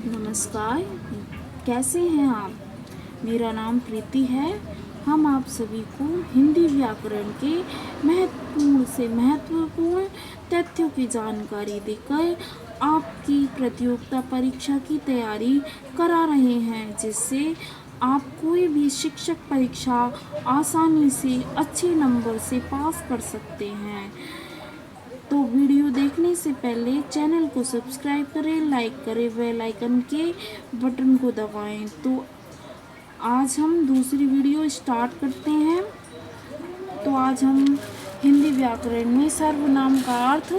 नमस्कार, कैसे हैं आप? मेरा नाम प्रीति है। हम आप सभी को हिंदी व्याकरण के महत्वपूर्ण से महत्वपूर्ण तथ्यों की जानकारी देकर आपकी प्रतियोगिता परीक्षा की तैयारी करा रहे हैं, जिससे आप कोई भी शिक्षक परीक्षा आसानी से अच्छे नंबर से पास कर सकते हैं। तो वीडियो देखने से पहले चैनल को सब्सक्राइब करें, लाइक करें, बेल आइकन के बटन को दबाएं। तो आज हम दूसरी वीडियो स्टार्ट करते हैं। तो आज हम हिंदी व्याकरण में सर्वनाम का अर्थ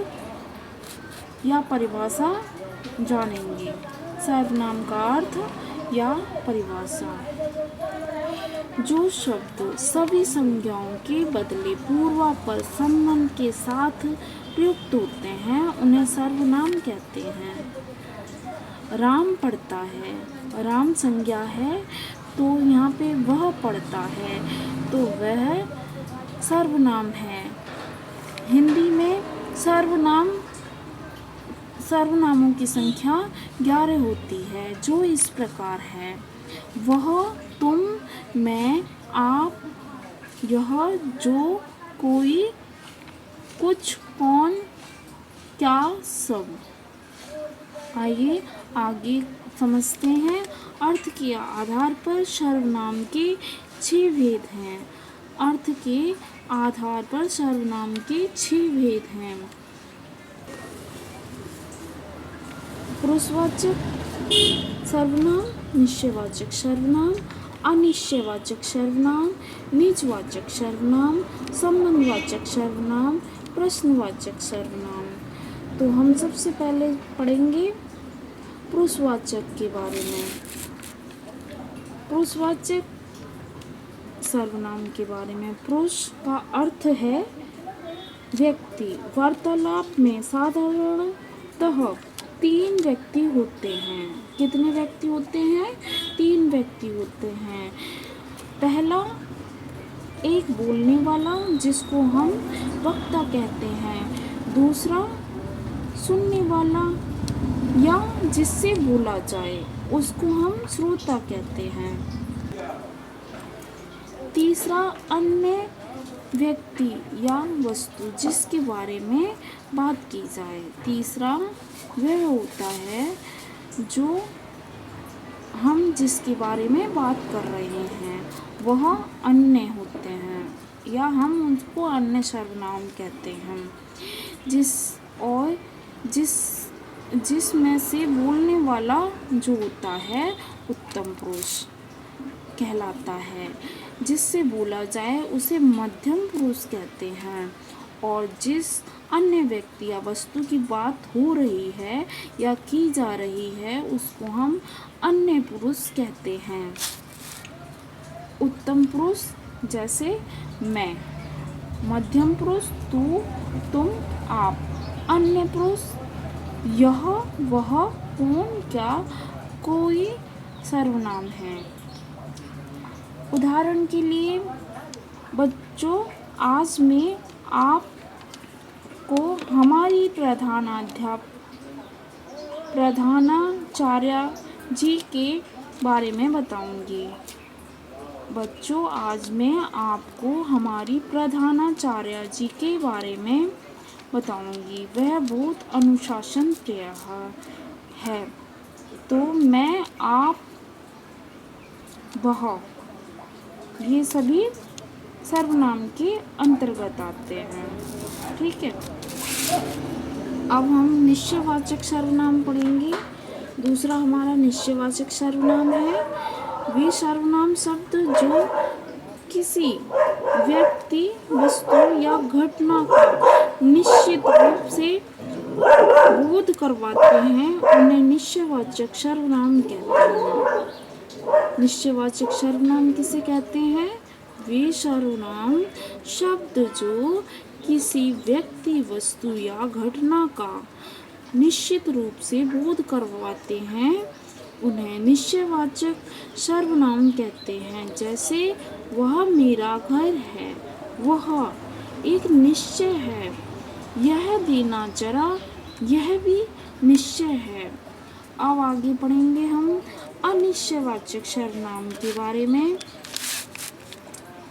या परिभाषा जानेंगे। सर्वनाम का अर्थ या परिभाषा। जो शब्द सभी संज्ञाओं के बदले पूर्वापर संबंध के साथ प्रयुक्त होते हैं उन्हें सर्वनाम कहते हैं। राम पढ़ता है, राम संज्ञा है तो यहाँ पे वह पढ़ता है तो वह सर्वनाम है। हिंदी में सर्वनामों की संख्या 11 होती है, जो इस प्रकार है। वह, तुम, मैं, आप, यह, जो, कोई, कुछ, कौन, क्या, सब। आइए आगे समझते हैं। अर्थ के आधार पर सर्वनाम के 6 भेद हैं। अर्थ के आधार पर सर्वनाम के 6 भेद हैं। पुरुषवाचक सर्वनाम, निश्चयवाचक सर्वनाम, अनिश्चयवाचक सर्वनाम, निजवाचक सर्वनाम, संबंधवाचक सर्वनाम, प्रश्नवाचक सर्वनाम। तो हम सबसे पहले पढ़ेंगे पुरुषवाचक के बारे में। पुरुषवाचक सर्वनाम के बारे में। पुरुष का अर्थ है व्यक्ति। वार्तालाप में साधारणतः 3 व्यक्ति होते हैं। कितने व्यक्ति होते हैं? 3 व्यक्ति होते हैं। पहला, एक बोलने वाला जिसको हम वक्ता कहते हैं। दूसरा, सुनने वाला या जिससे बोला जाए उसको हम श्रोता कहते हैं। तीसरा, अन्य व्यक्ति या वस्तु जिसके बारे में बात की जाए। तीसरा वह होता है जो हम जिसके बारे में बात कर रहे हैं वह अन्य होते हैं या हम उनको अन्य सर्वनाम कहते हैं। जिसमें से बोलने वाला जो होता है उत्तम पुरुष कहलाता है। जिससे बोला जाए उसे मध्यम पुरुष कहते हैं। और जिस अन्य व्यक्ति या वस्तु की बात हो रही है या की जा रही है उसको हम अन्य पुरुष कहते हैं। उत्तम पुरुष जैसे मैं, मध्यम पुरुष तू, तुम, आप, अन्य पुरुष यह, वह, कौन, क्या, कोई सर्वनाम है। उदाहरण के लिए बच्चों, आज मैं आपको हमारी प्रधानाचार्य जी के बारे में बताऊंगी। बच्चों, आज मैं आपको हमारी प्रधानाचार्य जी के बारे में बताऊंगी। वह बहुत अनुशासन प्रिय है। तो मैं, आप, वह, ये सभी सर्वनाम के अंतर्गत आते हैं। ठीक है। अब हम निश्चयवाचक सर्वनाम पढ़ेंगे। दूसरा हमारा निश्चयवाचक सर्वनाम है वे सर्वनाम शब्द जो किसी व्यक्ति, वस्तु या घटना का निश्चित रूप से बोध करवाते हैं उन्हें निश्चयवाचक सर्वनाम कहते हैं। निश्चयवाचक सर्वनाम किसे कहते हैं? वे सर्वनाम शब्द जो किसी व्यक्ति, वस्तु या घटना का निश्चित रूप से बोध करवाते हैं उन्हें निश्चयवाचक सर्वनाम कहते हैं। जैसे वह मेरा घर है, वह एक निश्चय है। यह देना जरा, यह भी निश्चय है। अब आगे पढ़ेंगे हम अनिश्चयवाचक सर्वनाम के बारे में।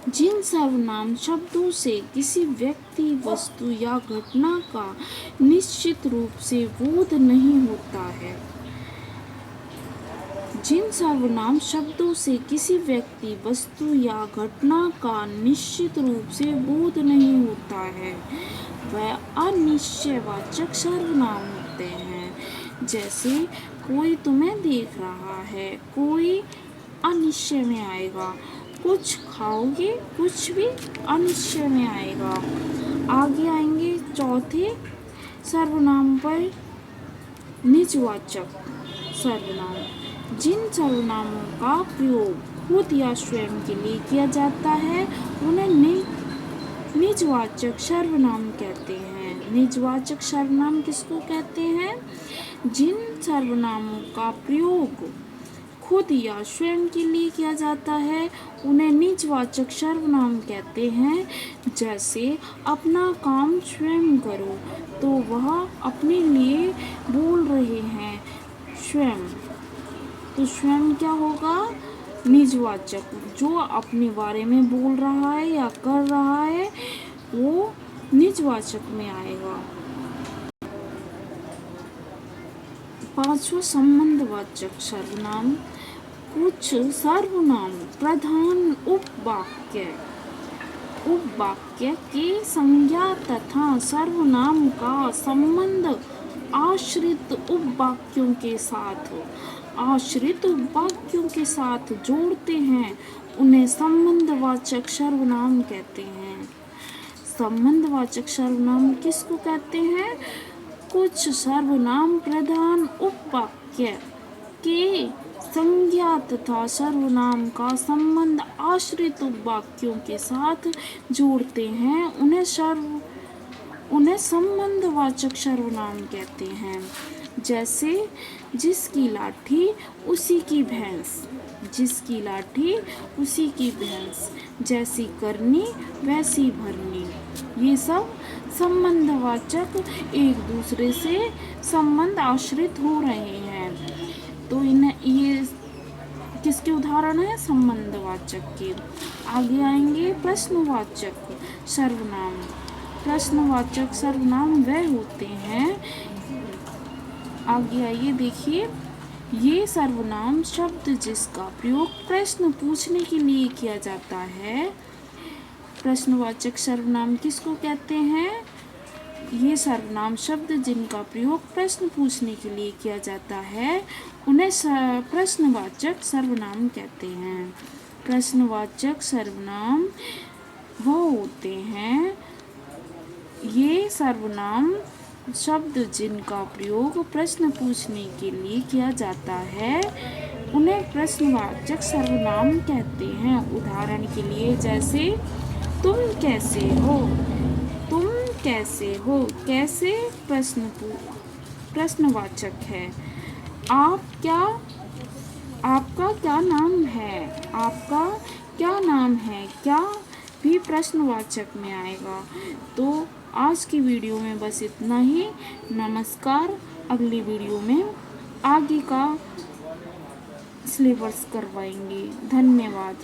जिन सर्वनाम शब्दों से किसी व्यक्ति, वस्तु या घटना का निश्चित रूप से बोध नहीं होता है। जिन सर्वनाम शब्दों से किसी व्यक्ति, वस्तु या घटना का निश्चित रूप से बोध नहीं होता है वह अनिश्चयवाचक सर्वनाम होते हैं। जैसे कोई तुम्हें देख रहा है, कोई अनिश्चय में आएगा। कुछ खाओगे, कुछ भी अनिश्चय में आएगा। आगे आएंगे चौथे सर्वनाम पर, निजवाचक सर्वनाम। जिन सर्वनामों का प्रयोग खुद या स्वयं के लिए किया जाता है उन्हें निजवाचक सर्वनाम कहते हैं। निजवाचक सर्वनाम किसको कहते हैं? जिन सर्वनामों का प्रयोग खुद या स्वयं के लिए किया जाता है उन्हें निजवाचक सर्वनाम कहते हैं। जैसे अपना काम स्वयं करो, तो वह अपने लिए बोल रहे हैं स्वयं, तो स्वयं क्या होगा? निजवाचक। जो अपने बारे में बोल रहा है या कर रहा है वो निजवाचक में आएगा। पांचवा संबंधवाचक सर्वनाम। कुछ सर्वनाम प्रधान उपवाक्य के संज्ञा तथा सर्वनाम का संबंध आश्रित उपवाक्यों के साथ जोड़ते हैं, उन्हें संबंधवाचक सर्वनाम कहते हैं। संबंधवाचक सर्वनाम किसको कहते हैं? कुछ सर्वनाम प्रधान उपवाक्य के संज्ञा तथा सर्वनाम का संबंध आश्रित उपवाक्यों के साथ जोड़ते हैं, उन्हें संबंधवाचक सर्वनाम कहते हैं। जैसे जिसकी लाठी उसी की भैंस, जिसकी लाठी उसी की भैंस, जैसी करनी वैसी भरनी। ये सब संबंधवाचक एक दूसरे से संबंध आश्रित हो रहे हैं, तो ये किसके उदाहरण है? संबंधवाचक के। आगे आएंगे प्रश्नवाचक सर्वनाम। प्रश्नवाचक सर्वनाम वह होते हैं, आगे आइए देखिए, ये सर्वनाम शब्द जिसका प्रयोग प्रश्न पूछने के लिए किया जाता है। प्रश्नवाचक सर्वनाम किसको कहते हैं? ये सर्वनाम शब्द जिनका प्रयोग प्रश्न पूछने के लिए किया जाता है उन्हें प्रश्नवाचक सर्वनाम कहते हैं। प्रश्नवाचक सर्वनाम वो होते हैं, ये सर्वनाम शब्द जिनका प्रयोग प्रश्न पूछने के लिए किया जाता है उन्हें प्रश्नवाचक सर्वनाम कहते हैं। उदाहरण के लिए जैसे तुम कैसे हो, तुम कैसे हो, कैसे प्रश्नवाचक है। आपका क्या नाम है, आपका क्या नाम है, क्या भी प्रश्नवाचक में आएगा। तो आज की वीडियो में बस इतना ही। नमस्कार। अगली वीडियो में आगे का सिलेबस करवाएंगे। धन्यवाद।